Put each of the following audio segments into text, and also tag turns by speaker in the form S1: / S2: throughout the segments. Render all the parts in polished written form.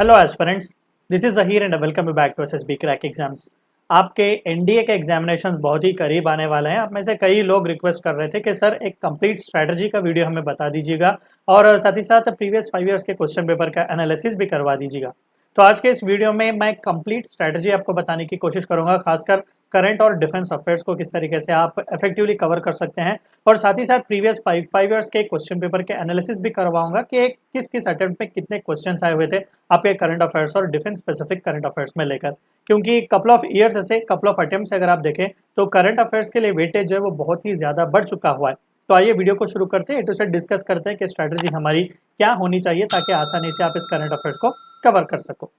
S1: Hello aspirants, this is Zaheer and welcome you back to SSB crack exams. आपके NDA के examinations बहुत ही करीब आने वाले हैं। आप में से कई लोग रिक्वेस्ट कर रहे थे कि सर एक कंप्लीट स्ट्रैटेजी का वीडियो हमें बता दीजिएगा और साथ ही साथ प्रीवियस 5 ईयर्स के क्वेश्चन पेपर का एनालिसिस भी करवा दीजिएगा। तो आज के इस वीडियो में मैं कंप्लीट स्ट्रैटेजी आपको बताने की कोशिश करूंगा, खासकर करंट और डिफेंस अफेयर्स को किस तरीके से आप इफेक्टिवली कवर कर सकते हैं और साथ ही साथ प्रीवियस 5 ईयर्स के क्वेश्चन पेपर के एनालिसिस भी करवाऊंगा कि किस किस अटेम्प्ट में कितने क्वेश्चन आए हुए थे आपके करंट अफेयर्स और डिफेंस स्पेसिफिक करंट अफेयर्स में लेकर। क्योंकि कपल ऑफ ईयर्स ऐसे कपल ऑफ अटेम्प्ट अगर आप देखें तो करंट अफेयर्स के लिए वेटेज जो है वो बहुत ही ज्यादा बढ़ चुका हुआ है। तो आइए वीडियो को शुरू करते हैं, ए टू जेड डिस्कस करते हैं कि स्ट्रैटेजी हमारी क्या होनी चाहिए ताकि आसानी से आप इस करंट अफेयर्स को कवर कर सको।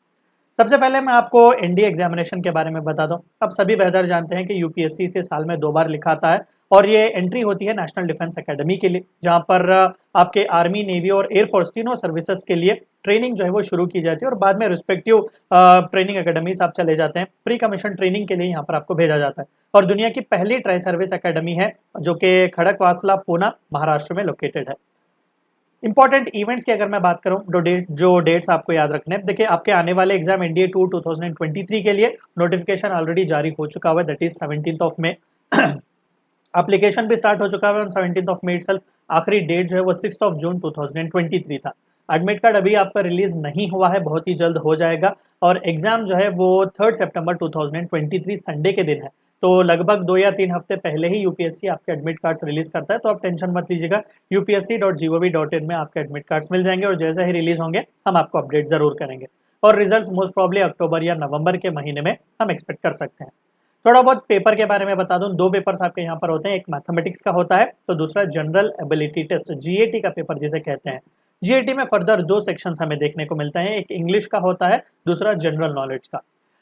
S1: सबसे पहले मैं आपको एनडीए एग्जामिनेशन के बारे में बता दूं। अब सभी बेहतर जानते हैं कि यूपीएससी से साल में 2 बार लिखाता है और ये एंट्री होती है नेशनल डिफेंस एकेडमी के लिए, जहां पर आपके आर्मी, नेवी और एयरफोर्स तीनों सर्विसेज के लिए ट्रेनिंग जो है वो शुरू की जाती है और बाद में रिस्पेक्टिव ट्रेनिंग एकेडमीज आप चले जाते हैं। प्री कमीशन ट्रेनिंग के लिए यहाँ पर आपको भेजा जाता है और दुनिया की पहली ट्राई सर्विस एकेडमी है जो कि खड़कवासला, पूना, महाराष्ट्र में लोकेटेड है। इंपॉर्टेंट इवेंट्स की अगर मैं बात करूं, जो डेट्स आपको याद रखने हैं, देखिए आपके आने वाले एग्जाम एनडीए 2 2023 के लिए नोटिफिकेशन ऑलरेडी जारी हो चुका हुआ है, that is 17 of May. Application भी स्टार्ट हो चुका है ऑन 17 ऑफ मे इटसेल्फ। आखिरी डेट जो है वो 6 ऑफ जून 2023 था। एडमिट कार्ड अभी आपका रिलीज नहीं हुआ है, बहुत ही जल्द हो जाएगा और एग्जाम जो है वो 3 सितंबर 2023 संडे के दिन है। तो लगभग 2 या 3 हफ्ते पहले ही यूपीएससी आपके एडमिट कार्ड्स रिलीज करता है, तो आप टेंशन मत लीजिएगा। upsc.gov.in में आपके एडमिट कार्ड्स मिल जाएंगे और जैसे ही रिलीज होंगे हम आपको अपडेट जरूर करेंगे और रिजल्ट्स मोस्ट प्रॉब्ली अक्टूबर या नवंबर के महीने में हम एक्सपेक्ट कर सकते हैं। थोड़ा बहुत पेपर के बारे में बता दूं, 2 पेपर्स आपके यहाँ पर होते हैं, एक मैथमेटिक्स का होता है तो दूसरा जनरल एबिलिटी टेस्ट, जीएटी का पेपर जिसे कहते हैं। जीएटी में फर्दर 2 सेक्शंस हमें देखने को मिलते हैं, एक इंग्लिश का होता है, दूसरा जनरल नॉलेज का।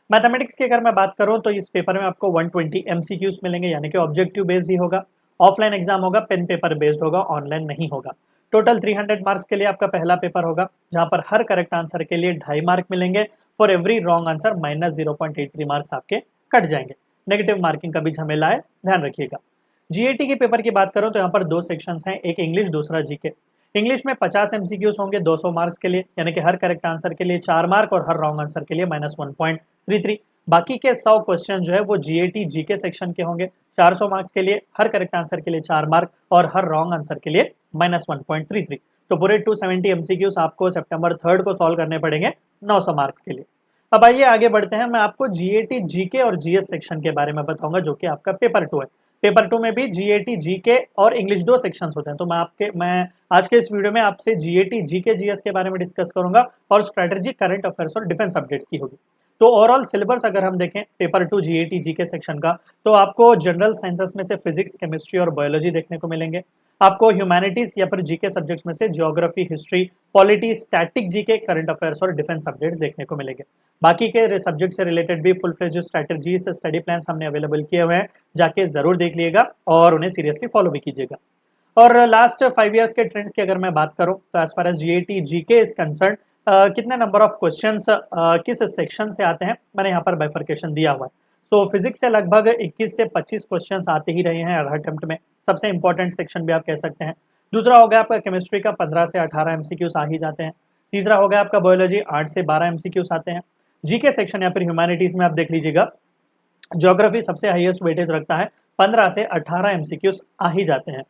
S1: मैथमेटिक्स की अगर मैं बात करूं तो इस पेपर में आपको 120 एमसीक्यूज मिलेंगे, यानी कि ऑब्जेक्टिव बेस्ड ही होगा। ऑफलाइन एग्जाम होगा, पेन पेपर बेस्ड होगा, ऑनलाइन नहीं होगा। टोटल 300 मार्क्स के लिए आपका पहला पेपर होगा, जहां पर हर करेक्ट आंसर के लिए 2.5 मार्क मिलेंगे। For every wrong answer -0.83 marks आपके कट जाएंगे। नेगेटिव मार्किंग का भी झमेला है, ध्यान रखिएगा। जीएटी के पेपर की बात करूं तो यहाँ पर 2 सेक्शंस हैं, एक इंग्लिश, दूसरा जीके। इंग्लिश में 50 एमसीक्यूज होंगे 200 मार्क्स के लिए, यानी कि हर करेक्ट आंसर के लिए 4 मार्क और हर रॉन्ग आंसर के लिए -1.33। बाकी के 100 क्वेश्चन जो है वो जीएटी जीके सेक्शन के होंगे, 400 मार्क्स के लिए, हर करेक्ट आंसर के लिए 4 मार्क और हर रॉन्ग आंसर के लिए -1.33। तो पूरे 270 एमसीक्यूज आपको सितंबर 3 को सॉल्व करने पड़ेंगे 900 मार्क्स के लिए। अब आइए आगे बढ़ते हैं, मैं आपको जीएटी जीके और जीएस सेक्शन के बारे में बताऊंगा जो कि आपका पेपर 2 है। पेपर 2 में भी जीएटी जीके और इंग्लिश 2 सेक्शंस होते हैं। तो मैं आज के इस वीडियो में आपसे जीएटी जीके जीएस के बारे में डिस्कस करूंगा और स्ट्रेटेजी, करंट अफेयर्स और डिफेंस अपडेट्स की होगी। तो ओवरऑल सिलेबस अगर हम देखें पेपर 2 जीएटी जीके सेक्शन का, तो आपको जनरल साइंसेस में से फिजिक्स, केमिस्ट्री और बायोलॉजी देखने को मिलेंगे। आपको ह्यूमैनिटीज या फिर जीके सब्जेक्ट्स में से geography, history, polity, static GK, current affairs और डिफेंस अपडेट्स देखने को मिलेंगे। बाकी के सब्जेक्ट से रिलेटेड भी full fledge strategies, study plans हमने अवेलेबल किए हुए हैं, जाके जरूर देख लीजिएगा और उन्हें सीरियसली फॉलो भी कीजिएगा। और लास्ट 5 ईयर्स के ट्रेंड्स की अगर मैं बात करूं तो as far as GAT GK is concern, कितने नंबर ऑफ क्वेश्चंस किस सेक्शन से आते हैं, मैंने यहाँ पर बाइफर्केशन दिया हुआ है। तो फिजिक्स से लगभग 21 से 25 क्वेश्चंस आते ही रहे हैं हर अटेम्प्ट में, सबसे इंपॉर्टेंट सेक्शन भी आप कह सकते हैं। दूसरा हो गया आपका केमिस्ट्री का 15 से 18 एमसीक्यूज आ ही जाते हैं। तीसरा हो गया आपका बायोलॉजी, 8 से 12 एमसीक्यूज आते हैं। जीके सेक्शन या फिर ह्यूमैनिटीज में आप देख लीजिएगा, ज्योग्राफी सबसे हाईएस्ट वेटेज रखता है, 15 से 18 एमसीक्यूज आ ही जाते हैं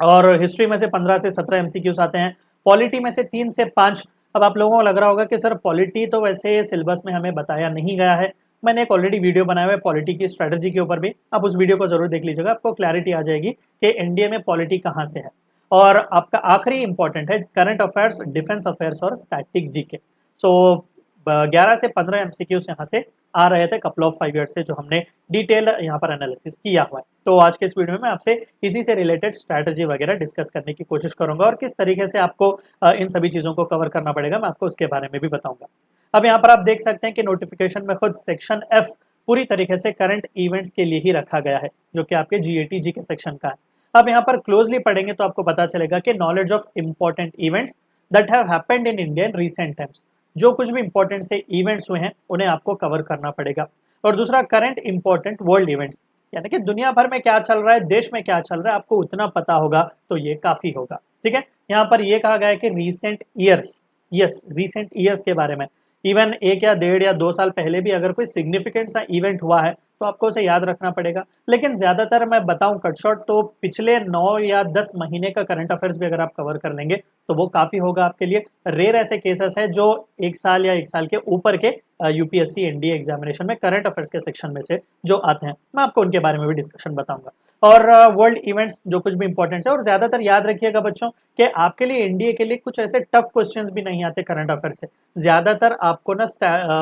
S1: और हिस्ट्री में से 15 से 17 एमसीक्यूज आते हैं। पॉलिटी में से 3 से 5। अब आप लोगों को लग रहा होगा कि सर पॉलिटी तो वैसे सिलेबस में हमें बताया नहीं गया है, मैंने एक ऑलरेडी वीडियो बनाया हुआ है पॉलिटी की स्ट्रेटजी के ऊपर भी, आप उस वीडियो को जरूर देख लीजिएगा, आपको क्लैरिटी आ जाएगी कि एनडीए में पॉलिटी कहाँ से है। और आपका आखिरी इंपॉर्टेंट है करंट अफेयर्स, डिफेंस अफेयर्स और स्टैटिक जीके। सो 11 से 15 एमसीक्यूज यहाँ से आ रहे थे कपल ऑफ 5 ईयर्स से, जो हमने डिटेल यहाँ पर एनालिसिस किया हुआ है। तो आज के इस वीडियो में मैं आपसे इसी से रिलेटेड स्ट्रैटेजी वगैरह डिस्कस करने की कोशिश करूंगा और किस तरीके से आपको इन सभी चीज़ों को कवर करना पड़ेगा, मैं आपको उसके बारे में भी बताऊंगा। अब यहाँ पर आप देख सकते हैं कि नोटिफिकेशन में खुद सेक्शन एफ पूरी तरीके से करंट इवेंट्स के लिए ही रखा गया है, जो कि आपके जीएटी जीके सेक्शन का है। अब यहाँ पर क्लोजली पढ़ेंगे तो आपको पता चलेगा कि knowledge of important events that have happened in India in recent times, जो कुछ भी इंपॉर्टेंट से इवेंट्स हुए हैं उन्हें आपको कवर करना पड़ेगा। और दूसरा करंट इंपॉर्टेंट वर्ल्ड इवेंट्स, यानी कि दुनिया भर में क्या चल रहा है, देश में क्या चल रहा है, आपको उतना पता होगा तो ये काफी होगा। ठीक है, यहाँ पर ये कहा गया है कि recent years, yes, recent years के बारे में, इवन 1 या 1.5 या 2 साल पहले भी अगर कोई सिग्निफिकेंट सा इवेंट हुआ है तो आपको उसे याद रखना पड़ेगा। लेकिन ज़्यादातर मैं बताऊं कट शॉर्ट, तो पिछले 9 या 10 महीने का करंट अफेयर्स भी अगर आप कवर कर लेंगे तो वो काफ़ी होगा आपके लिए। रेयर ऐसे केसेस हैं जो 1 साल या 1 साल के ऊपर के यूपीएससी एनडीए एग्जामिनेशन में करंट अफेयर्स के सेक्शन में से जो आते हैं, मैं आपको उनके बारे में भी डिस्कशन बताऊंगा। और वर्ल्ड इवेंट्स जो कुछ भी इंपॉर्टेंट है, और ज़्यादातर याद रखिएगा बच्चों कि आपके लिए एनडीए के लिए कुछ ऐसे टफ क्वेश्चंस भी नहीं आते करंट अफेयर से। ज़्यादातर आपको ना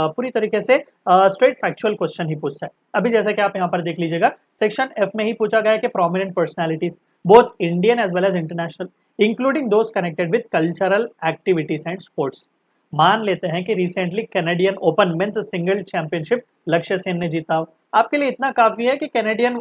S1: पूरी तरीके से स्ट्रेट फैक्चुअल क्वेश्चन ही पूछता है। अभी जैसे कि आप यहाँ पर देख लीजिएगा, सेक्शन एफ में ही पूछा गया है कि prominent personalities both Indian as well as international including those connected with cultural activities and sports. मान लेते हैं कि recently Canadian open men's single championship Lakshya Sen ने जीता हो। आपके लिए इतना काफी है कि Canadian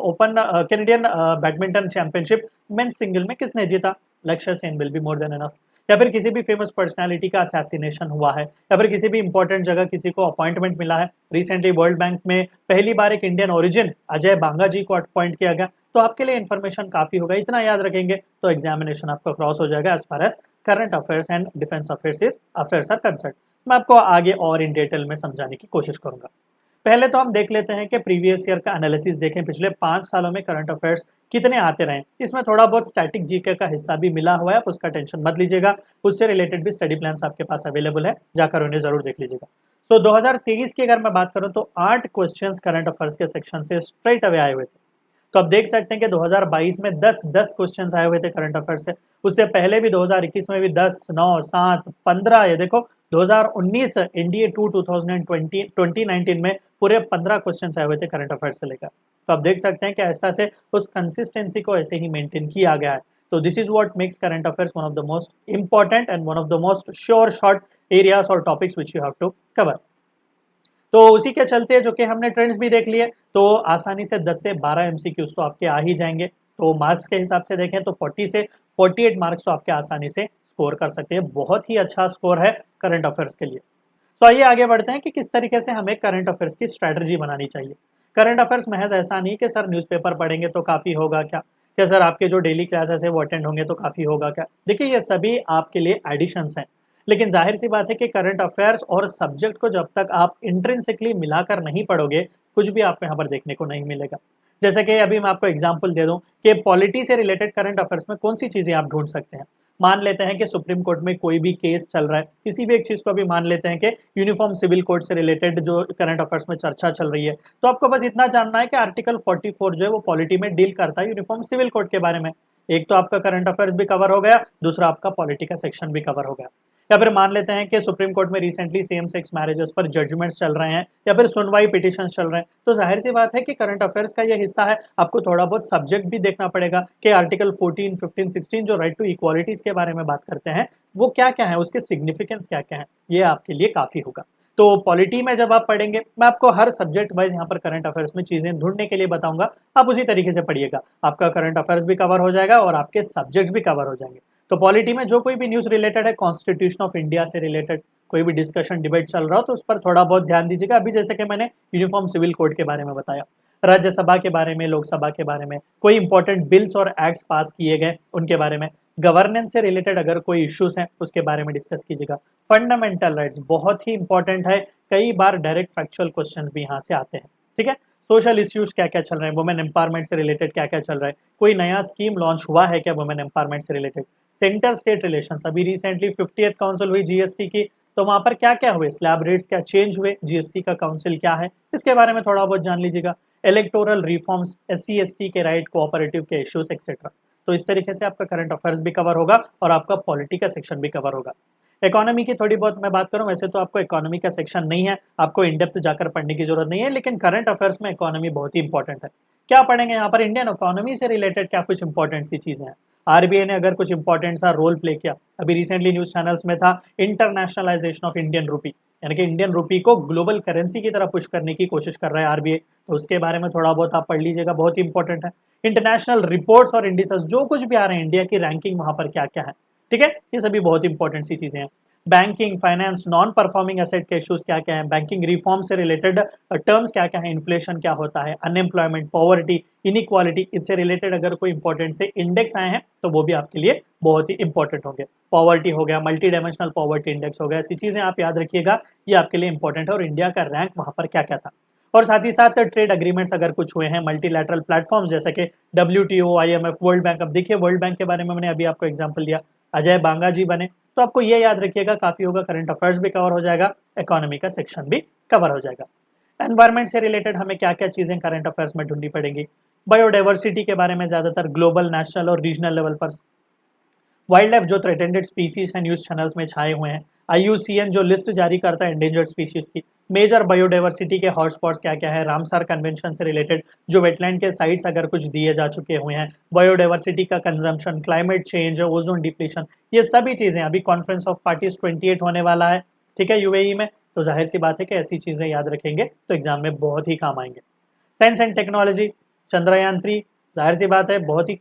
S1: badminton championship men's single में किसने जीता? लक्ष्य Sen will be more than enough. या फिर किसी भी फेमस पर्सनालिटी का असैसिनेशन हुआ है, या फिर किसी भी इंपॉर्टेंट जगह किसी को अपॉइंटमेंट मिला है। रिसेंटली वर्ल्ड बैंक में पहली बार एक इंडियन ओरिजिन अजय बांगा जी को अपॉइंट किया गया, तो आपके लिए इन्फॉर्मेशन काफी होगा। इतना याद रखेंगे तो एग्जामिनेशन आपका क्रॉस हो जाएगा as far as current affairs and defence affairs are concern. मैं आपको आगे और इन डिटेल में समझाने की कोशिश करूंगा। पहले तो हम देख लेते हैं कि प्रीवियस ईयर का एनालिसिस देखें, पिछले 5 सालों में करंट अफेयर्स कितने आते रहे। इसमें थोड़ा बहुत स्टैटिक जीके का हिस्सा भी मिला हुआ है, आप उसका टेंशन मत लीजिएगा। उससे रिलेटेड भी स्टडी प्लान्स आपके पास अवेलेबल है, जाकर उन्हें जरूर देख लीजिएगा। तो 2023 की अगर मैं बात करूं तो 8 क्वेश्चंस करंट अफेयर्स के सेक्शन से स्ट्रेट अवे आए हुए थे। तो आप देख सकते हैं कि 2022 में 10 क्वेश्चंस आए हुए थे करंट अफेयर से। उससे पहले भी 2021 में भी 10, 9, 7, 15, ये देखो 2019 एनडीए 2 2019 में पूरे 15 क्वेश्चंस आए हुए थे करंट अफेयर से लेकर। तो आप देख सकते हैं कि ऐसा से उस कंसिस्टेंसी को ऐसे ही मेंटेन किया गया है। तो this is what makes current affairs one of the most important and one of the most sure short areas और topics which you have to cover. तो उसी के चलते जो कि हमने ट्रेंड्स भी देख लिए, तो आसानी से 10 से 12 एमसीक्यूज तो आपके आ ही जाएंगे। तो मार्क्स के हिसाब से देखें तो 40 से 48 मार्क्स तो आपके आसानी से स्कोर कर सकते हैं। बहुत ही अच्छा स्कोर है करंट अफेयर्स के लिए। तो आइए आगे बढ़ते हैं कि किस तरीके से हमें करंट अफेयर्स की स्ट्रैटेजी बनानी चाहिए। करंट अफेयर्स महज ऐसा नहीं कि सर न्यूज़पेपर पढ़ेंगे तो काफ़ी होगा क्या सर आपके जो डेली क्लासेस है वो अटेंड होंगे तो काफ़ी होगा क्या? देखिए, ये सभी आपके लिए एडिशंस हैं, लेकिन जाहिर सी बात है कि करंट अफेयर्स और सब्जेक्ट को जब तक आप इंट्रिंसिकली मिलाकर नहीं पढ़ोगे, कुछ भी आपको यहाँ पर देखने को नहीं मिलेगा। जैसे कि अभी मैं आपको एग्जांपल दे दूं कि पॉलिटी से रिलेटेड करंट अफेयर्स में कौन सी चीज़ें आप ढूंढ सकते हैं। मान लेते हैं कि सुप्रीम कोर्ट में कोई भी केस चल रहा है, किसी भी एक चीज़ को भी मान लेते हैं कि यूनिफॉर्म सिविल कोड से रिलेटेड जो करंट अफेयर्स में चर्चा चल रही है, तो आपको बस इतना जानना है कि आर्टिकल 44 जो है वो पॉलिटी में डील करता है यूनिफॉर्म सिविल कोड के बारे में। एक तो आपका करंट अफेयर्स भी कवर हो गया, दूसरा आपका पॉलिटी का सेक्शन भी कवर हो गया। या फिर मान लेते हैं कि सुप्रीम कोर्ट में रिसेंटली सेम सेक्स मैरिजेस पर जजमेंट्स चल रहे हैं, या फिर सुनवाई पिटिशंस चल रहे हैं, तो जाहिर सी बात है कि करंट अफेयर्स का ये हिस्सा है। आपको थोड़ा बहुत सब्जेक्ट भी देखना पड़ेगा कि आर्टिकल 14, 15, 16 जो राइट टू इक्वालिटीज के बारे में बात करते हैं वो क्या क्या है, उसके सिग्निफिकेंस क्या क्या है, ये आपके लिए काफ़ी होगा। तो पॉलिटी में जब आप पढ़ेंगे, मैं आपको हर सब्जेक्ट वाइज यहाँ पर करंट अफेयर्स में चीज़ें ढूंढने के लिए बताऊंगा, आप उसी तरीके से पढ़िएगा। आपका करंट अफेयर्स भी कवर हो जाएगा और आपके सब्जेक्ट्स भी कवर हो जाएंगे। तो पॉलिटी में जो कोई भी न्यूज़ रिलेटेड है, कॉन्स्टिट्यूशन ऑफ इंडिया से रिलेटेड कोई भी डिस्कशन डिबेट चल रहा हो तो उस पर थोड़ा बहुत ध्यान दीजिएगा। अभी जैसे कि मैंने यूनिफॉर्म सिविल कोड के बारे में बताया, राज्यसभा के बारे में, लोकसभा के बारे में, कोई इंपॉर्टेंट बिल्स और एक्ट्स पास किए गए उनके बारे में, गवर्नेंस से रिलेटेड अगर कोई इश्यूज हैं उसके बारे में डिस्कस कीजिएगा। फंडामेंटल राइट्स बहुत ही इंपॉर्टेंट है, कई बार डायरेक्ट फैक्चुअल क्वेश्चंस भी यहाँ से आते हैं। ठीक है, सोशल इश्यूज क्या क्या चल रहे हैं, वुमेन एम्पावरमेंट से रिलेटेड क्या क्या चल रहा है, कोई नया स्कीम लॉन्च हुआ है क्या वुमेन एम्पावरमेंट से रिलेटेड, सेंटर स्टेट रिलेशंस, अभी रिसेंटली 50th काउंसिल हुई जीएसटी की, तो वहाँ पर क्या क्या हुए, स्लैब रेट्स क्या चेंज हुए, जीएसटी का काउंसिल क्या है, इसके बारे में थोड़ा बहुत जान लीजिएगा। इलेक्टोरल रिफॉर्म्स, SC/ST के राइट, कोऑपरेटिव के इश्यूज एक्सेट्रा। तो इस तरीके से आपका करंट अफेयर्स भी कवर होगा और आपका पॉलिटी का सेक्शन भी कवर होगा। इकोनॉमी की थोड़ी बहुत मैं बात करूं, वैसे तो आपको इकोनॉमी का सेक्शन नहीं है, आपको इन डेप्थ जाकर पढ़ने की जरूरत नहीं है, लेकिन करंट अफेयर्स में इकोनॉमी बहुत ही इंपॉर्टेंट है। क्या पढ़ेंगे यहाँ पर, इंडियन इकोनॉमी से रिलेटेड क्या कुछ इंपॉर्टेंट सी चीजें हैं, आरबीआई ने अगर कुछ इंपॉर्टेंट सा रोल प्ले किया, अभी रिसेंटली न्यूज चैनल्स में था इंटरनेशनलाइजेशन ऑफ इंडियन रूपी, यानी कि इंडियन रूपी को ग्लोबल करेंसी की तरह पुश करने की कोशिश कर रहा है आरबीआई, तो उसके बारे में थोड़ा बहुत आप पढ़ लीजिएगा, बहुत ही इंपॉर्टेंट है। इंटरनेशनल रिपोर्ट्स और इंडिसेस जो कुछ भी आ रहे हैं, इंडिया की रैंकिंग वहां पर क्या क्या है, ठीक है, ये सभी बहुत इंपॉर्टेंट सी चीजें हैं। Banking, finance, non performing asset के इश्यूज क्या क्या हैं, बैंकिंग रिफॉर्म से रिलेटेड टर्म्स क्या क्या हैं, इन्फ्लेशन क्या होता है, अनएम्प्लॉयमेंट, पॉवर्टी, इनइक्वालिटी, इससे रिलेटेड अगर कोई इंपॉर्टेंट से इंडेक्स आए हैं तो वो भी आपके लिए बहुत ही इंपॉर्टेंट होंगे। पॉवर्टी हो गया, मल्टी डायमेंशनल पॉवर्टी इंडेक्स हो गया, ऐसी चीजें आप याद रखिएगा, ये आपके लिए इंपॉर्टेंट है और इंडिया का रैंक वहां पर क्या क्या था। और साथ ही साथ ट्रेड एग्रीमेंट्स अगर कुछ हुए हैं, मल्टीलैटरल प्लेटफॉर्म जैसे कि WTO, IMF, वर्ल्ड बैंक। अब देखिए वर्ल्ड बैंक के बारे में मैंने अभी आपको एग्जांपल दिया, अजय बांगा जी बने, तो आपको ये याद रखिएगा काफी होगा, करंट अफेयर्स भी कवर हो जाएगा, इकोनॉमी का सेक्शन भी कवर हो जाएगा। एनवायरमेंट से रिलेटेड हमें क्या क्या चीजें करंट अफेयर्स में ढूंढनी पड़ेंगी, बायोडाइवर्सिटी के बारे में ज्यादातर ग्लोबल, नेशनल और रीजनल लेवल पर, वाइल्ड लाइफ जो थ्रेटेंडेड स्पीसीज है न्यूज चैनल्स में छाए हुए हैं, IUCN जो लिस्ट जारी करता है एंडेंजर्ड स्पीशीज की, मेजर बायोडाइवर्सिटी के हॉटस्पॉट्स क्या क्या है, रामसर कन्वेंशन से रिलेटेड जो वेटलैंड के साइट्स अगर कुछ दिए जा चुके हुए हैं, बायोडाइवर्सिटी का consumption, climate change, ozone depletion, ये सभी चीजें अभी कॉन्फ्रेंस ऑफ पार्टीज 28 होने वाला है, ठीक है, UAE में, तो जाहिर सी बात है कि ऐसी चीजें याद रखेंगे तो एग्जाम में बहुत ही काम आएंगे। साइंस एंड टेक्नोलॉजी, चंद्रयान 3, जाहिर सी बात है बहुत ही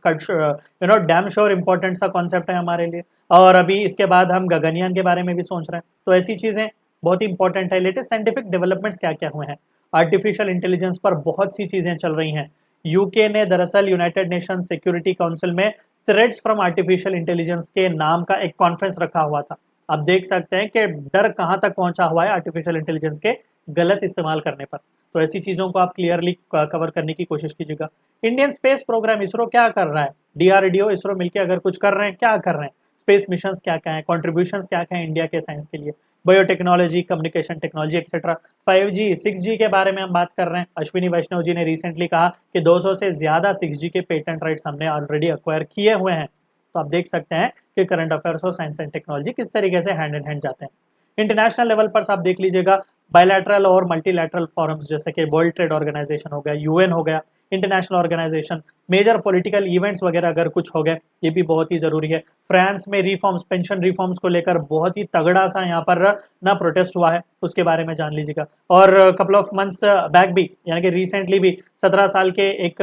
S1: डैम श्योर इंपॉर्टेंट सा कॉन्सेप्ट है हमारे लिए, और अभी इसके बाद हम गगनयान के बारे में भी सोच रहे हैं, तो ऐसी चीज़ें बहुत ही इंपॉर्टेंट है। लेटेस्ट साइंटिफिक डेवलपमेंट्स क्या क्या हुए हैं, आर्टिफिशियल इंटेलिजेंस पर बहुत सी चीज़ें चल रही हैं। यूके ने दरअसल यूनाइटेड नेशन सिक्योरिटी काउंसिल में थ्रेट्स फ्रॉम आर्टिफिशियल इंटेलिजेंस के नाम का एक कॉन्फ्रेंस रखा हुआ था। आप देख सकते हैं कि डर कहाँ तक पहुंचा हुआ है आर्टिफिशियल इंटेलिजेंस के गलत इस्तेमाल करने पर, तो ऐसी चीज़ों को आप क्लियरली कवर करने की कोशिश कीजिएगा। इंडियन स्पेस प्रोग्राम इसरो क्या कर रहा है, DRDO इसरो मिलकर अगर कुछ कर रहे हैं, क्या कर रहे हैं, स्पेस मिशन क्या क्या है, कॉन्ट्रीब्यूशन क्या क्या है इंडिया के साइंस के लिए, biotechnology, communication technology etcetera, 5G 6G के बारे में हम बात कर रहे हैं। अश्विनी वैष्णव जी ने रिसेंटली कहा कि 200 से ज्यादा 6G के पेटेंट राइट्स हमने ऑलरेडी अक्वायर किए हुए हैं, तो आप देख सकते हैं कि करंट अफेयर्स और साइंस एंड टेक्नोलॉजी किस तरीके से हैंड इन हैंड जाते हैं। इंटरनेशनल लेवल पर आप देख लीजिएगा, बायलैटरल और मल्टीलैटरल फॉरम्स जैसे कि वर्ल्ड ट्रेड ऑर्गेनाइजेशन हो गया, UN हो गया, international organisation, major political events वगैरह अगर कुछ हो गए, ये भी बहुत ही जरूरी है। फ्रांस में रिफॉर्म्स, पेंशन रिफॉर्म्स को लेकर बहुत ही तगड़ा सा यहाँ पर ना प्रोटेस्ट हुआ है, उसके बारे में जान लीजिएगा। और कपल ऑफ मंथ्स बैक भी, यानी कि रिसेंटली भी 17 साल के एक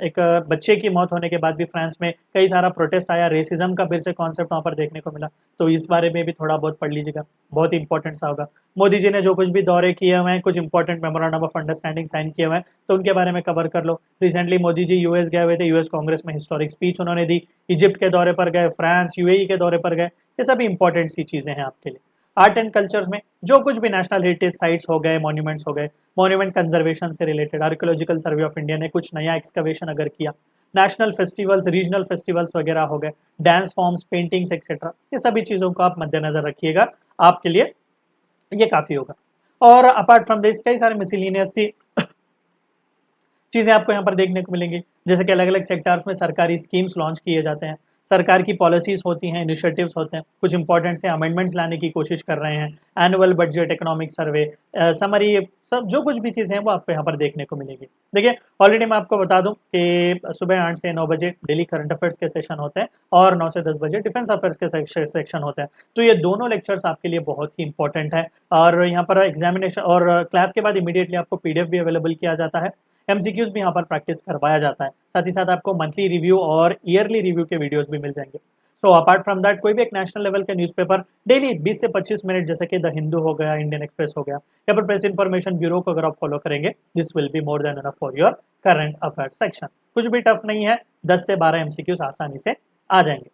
S1: एक बच्चे की मौत होने के बाद भी फ्रांस में कई सारा प्रोटेस्ट आया, रेसिज्म का फिर से कॉन्सेप्ट वहाँ पर देखने को मिला, तो इस बारे में भी थोड़ा बहुत पढ़ लीजिएगा, बहुत ही इंपॉर्टेंट सा होगा। मोदी जी ने जो कुछ भी दौरे किए हुए हैं, कुछ important memorandum of understanding sign किए हुए हैं, तो उनके बारे में कवर कर लो। रिसेंटली मोदी जी US गए हुए थे, US कांग्रेस में हिस्टोरिक स्पीच उन्होंने दी, इजिप्ट के दौरे पर गए, फ्रांस, UAE के दौरे पर गए, ये सभी इंपॉर्टेंट सी चीजें हैं आपके लिए। आर्ट एंड कल्चर में जो कुछ भी नेशनल हेरिटेज साइट्स हो गए, मॉन्यूमेंट्स हो गए, मॉन्यूमेंट कंजर्वेशन से related archaeological survey of India ने कुछ नया एक्सकवेशन अगर किया, नेशनल फेस्टिवल्स, रीजनल फेस्टिवल्स वगैरह हो गए, डांस फॉर्म्स, पेंटिंग्स एक्सेट्रा, ये सभी चीज़ों को आप मद्देनजर रखिएगा, आपके लिए ये काफ़ी होगा। और अपार्ट फ्रॉम दिस कई सारे मिसलिनियस सी चीज़ें आपको यहाँ पर देखने को मिलेंगी, जैसे कि अलग अलग सेक्टर्स में सरकारी स्कीम्स लॉन्च किए जाते हैं, सरकार की पॉलिसीज होती हैं, इनिशिएटिव्स होते हैं, कुछ इंपॉर्टेंट से अमेंडमेंट्स लाने की कोशिश कर रहे हैं, annual budget, economic survey, summary, सब जो कुछ भी चीज़ें हैं वो आपको यहाँ पर देखने को मिलेगी। देखिए ऑलरेडी मैं आपको बता दूं कि सुबह 8 से 9 बजे डेली करंट अफेयर्स के सेशन होते हैं और 9 से 10 बजे डिफेंस अफेयर्स के सेक्शन होते हैं, तो ये दोनों लेक्चर्स आपके लिए बहुत ही इंपॉर्टेंट है। और यहाँ पर एग्जामिनेशन और क्लास के बाद इमीडिएटली आपको PDF भी अवेलेबल किया जाता है, MCQs भी यहाँ पर प्रैक्टिस करवाया जाता है, साथ ही साथ आपको मंथली रिव्यू और ईयरली रिव्यू के वीडियोस भी मिल जाएंगे। सो अपार्ट फ्रॉम दैट कोई भी एक नेशनल लेवल के न्यूज़पेपर डेली 20 से 25 मिनट, जैसे कि द हिंदू हो गया, इंडियन एक्सप्रेस हो गया, या फिर प्रेस इन्फॉर्मेशन ब्यूरो को अगर आप फॉलो करेंगे, this will be more than enough for your current affair section. कुछ भी टफ नहीं है, 10 से 12 MCQs आसानी से आ जाएंगे।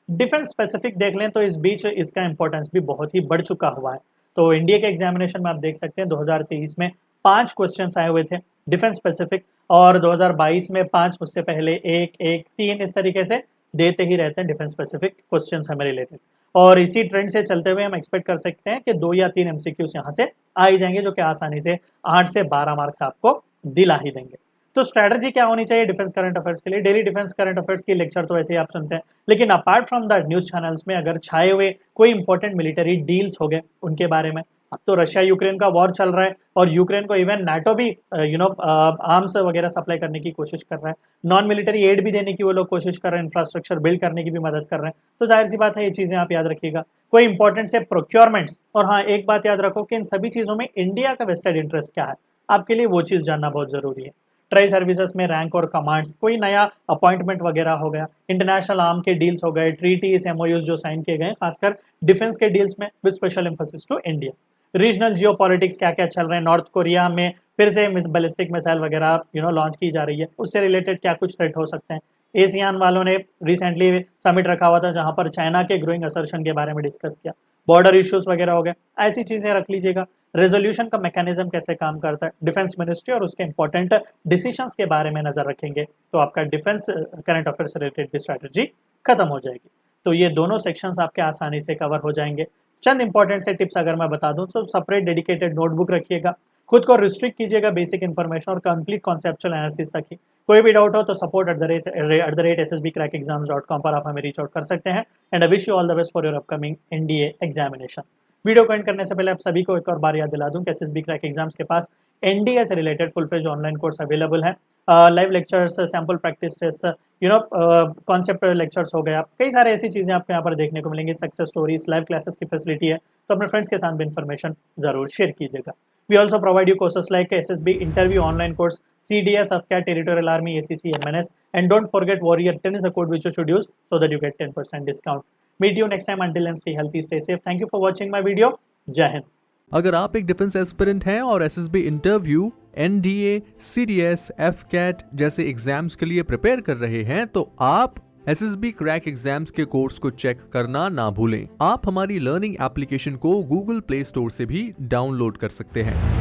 S1: डिफेंस स्पेसिफिक देख लें तो इस बीच इसका इंपॉर्टेंस भी बहुत ही बढ़ चुका हुआ है। तो इंडिया के एग्जामिनेशन में आप देख सकते हैं 2023 में 5 क्वेश्चन आए हुए थे डिफेंस स्पेसिफिक, और 2022 में 5, उससे पहले 1, 1, 3, इस तरीके से देते ही रहते हैं डिफेंस स्पेसिफिक क्वेश्चन हमें रिलेटेड। और इसी ट्रेंड से चलते हुए हम एक्सपेक्ट कर सकते हैं कि 2 या 3 MCQs यहाँ से आ ही जाएंगे, जो कि आसानी से 8 से 12 मार्क्स आपको दिला ही देंगे। तो स्ट्रैटेजी क्या होनी चाहिए डिफेंस करंट अफेयर्स के लिए? डेली डिफेंस करंट अफेयर्स की लेक्चर तो ऐसे ही आप सुनते हैं, लेकिन apart from that news channels में अगर छाए हुए कोई इंपॉर्टेंट मिलिट्री डील्स हो गए उनके बारे में, अब तो रशिया यूक्रेन का वॉर चल रहा है और यूक्रेन को इवन नाटो भी आर्म्स वगैरह सप्लाई करने की कोशिश कर रहा है, नॉन मिलिट्री एड भी देने की वो लोग कोशिश कर रहे हैं, इंफ्रास्ट्रक्चर बिल्ड करने की भी मदद कर रहे हैं, तो जाहिर सी बात है ये चीज़ें आप याद रखिएगा। कोई इंपॉर्टेंट से प्रोक्योरमेंट्स, और हाँ एक बात याद रखो कि इन सभी चीज़ों में इंडिया का वेस्टेड इंटरेस्ट क्या है, आपके लिए वो चीज़ जानना बहुत ज़रूरी है। ट्राई सर्विसेज में रैंक और कमांड्स, कोई नया अपॉइंटमेंट वगैरह हो गया, इंटरनेशनल आर्म के डील्स हो गए, ट्रीटीज एमओयूज जो साइन किए गए, खासकर डिफेंस के डील्स में with special emphasis to India. Regional geopolitics क्या क्या चल रहे हैं, नॉर्थ कोरिया में फिर से बैलिस्टिक मिसाइल वगैरह लॉन्च की जा रही है, उससे रिलेटेड क्या कुछ थ्रेट हो सकते हैं। एशियान वालों ने रिसेंटली समिट रखा हुआ था जहां पर चाइना के ग्रोइंग असर्शन के बारे में डिस्कस किया, बॉर्डर इश्यूज वगैरह हो गए, ऐसी चीजें रख लीजिएगा। रेजोल्यूशन का मैकेनिज्म कैसे काम करता है, डिफेंस मिनिस्ट्री और उसके इंपॉर्टेंट डिसीजंस के बारे में नजर रखेंगे, तो आपका defence current affairs related strategy खत्म हो जाएगी। तो ये दोनों सेक्शंस आपके आसानी से कवर हो जाएंगे। चंद इंपॉर्टेंट से टिप्स अगर मैं बता दूं तो सेपरेट डेडिकेटेड नोटबुक रखिएगा, खुद को रिस्ट्रिक्ट कीजिएगा बेसिक इन्फॉर्मेशन और कंप्लीट कॉन्सेप्चुअल एनालिसिस तक ही। कोई भी डाउट हो तो support@ssbcrackexams.com पर आप हमें रीच आउट कर सकते हैं। And I wish you all the best for your upcoming NDA examination. Video को एंड करने से पहले आप सभी को एक और बार याद दिला दूं कि एसएसबी क्रैक एग्जाम्स के पास एनडीए से related full fledge online course available है। Live lectures, sample practice test, concept lectures हो गया, कई सारे ऐसी चीजें आपको यहाँ पर देखने को मिलेंगी, सक्सेस स्टोरीज, लाइव क्लासेस की फैसिलिटी है, तो अपने फ्रेंड्स के साथ भी इन्फॉर्मेशन जरूर शेयर कीजिएगा। We also provide you courses like SSB interview online course, CDS, AFCAT, Territorial Army, ACC, MNS, and don't forget Warrior 10 is a code which you should use so that you get 10% discount. Meet you next time. Until then, stay healthy, stay safe. Thank you for watching my video. Jai Hind.
S2: अगर आप एक defence aspirant हैं और SSB interview, NDA, CDS, AFCAT जैसे exams के लिए prepare कर रहे हैं तो आप एसएसबी क्रैक एग्जाम्स के कोर्स को चेक करना ना भूलें। आप हमारी लर्निंग एप्लीकेशन को गूगल प्ले स्टोर से भी डाउनलोड कर सकते हैं।